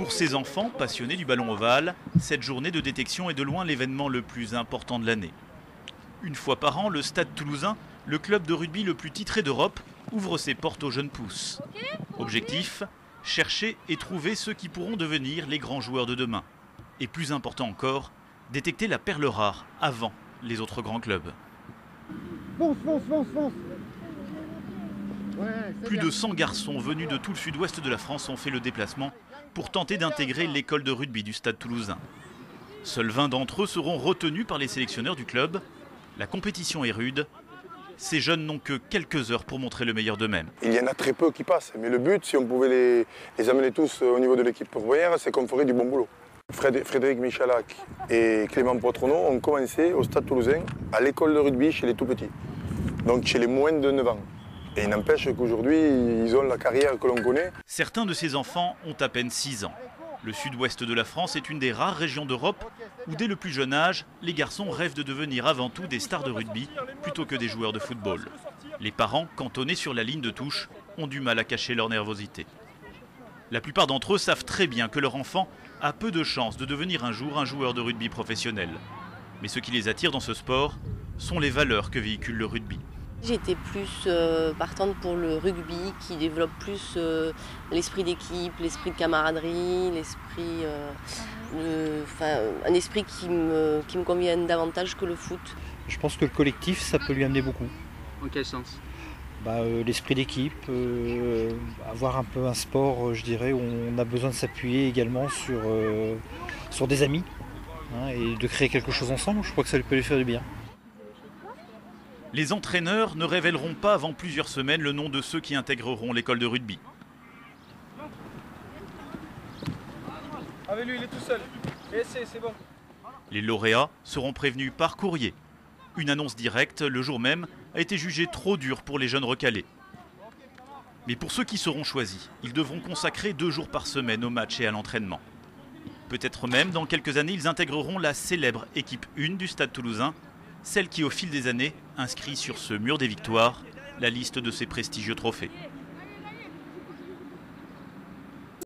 Pour ces enfants passionnés du ballon ovale, cette journée de détection est de loin l'événement le plus important de l'année. Une fois par an, le Stade Toulousain, le club de rugby le plus titré d'Europe, ouvre ses portes aux jeunes pousses. Objectif, chercher et trouver ceux qui pourront devenir les grands joueurs de demain. Et plus important encore, détecter la perle rare avant les autres grands clubs. Fonce, fonce, fonce, fonce. Plus de 100 garçons venus de tout le sud-ouest de la France ont fait le déplacement pour tenter d'intégrer l'école de rugby du Stade Toulousain. Seuls 20 d'entre eux seront retenus par les sélectionneurs du club. La compétition est rude. Ces jeunes n'ont que quelques heures pour montrer le meilleur d'eux-mêmes. Il y en a très peu qui passent, mais le but, si on pouvait les amener tous au niveau de l'équipe première, c'est qu'on ferait du bon boulot. Frédéric Michalak et Clément Poitronneau ont commencé au Stade Toulousain à l'école de rugby chez les tout-petits, donc chez les moins de 9 ans. Et il n'empêche qu'aujourd'hui, ils ont la carrière que l'on connaît. Certains de ces enfants ont à peine 6 ans. Le sud-ouest de la France est une des rares régions d'Europe où dès le plus jeune âge, les garçons rêvent de devenir avant tout des stars de rugby plutôt que des joueurs de football. Les parents, cantonnés sur la ligne de touche, ont du mal à cacher leur nervosité. La plupart d'entre eux savent très bien que leur enfant a peu de chances de devenir un jour un joueur de rugby professionnel. Mais ce qui les attire dans ce sport sont les valeurs que véhicule le rugby. J'étais plus partante pour le rugby qui développe plus l'esprit d'équipe, l'esprit de camaraderie, un esprit qui me convient davantage que le foot. Je pense que le collectif, ça peut lui amener beaucoup. En quel sens? L'esprit d'équipe, avoir un peu un sport, je dirais, où on a besoin de s'appuyer également sur des amis et de créer quelque chose ensemble. Je crois que ça peut lui faire du bien. Les entraîneurs ne révéleront pas avant plusieurs semaines le nom de ceux qui intégreront l'école de rugby. Avec lui, il est tout seul. Et c'est bon. Les lauréats seront prévenus par courrier. Une annonce directe, le jour même, a été jugée trop dure pour les jeunes recalés. Mais pour ceux qui seront choisis, ils devront consacrer 2 jours par semaine au match et à l'entraînement. Peut-être même, dans quelques années, ils intégreront la célèbre équipe 1 du Stade Toulousain, celle qui, au fil des années, inscrit sur ce mur des victoires la liste de ses prestigieux trophées.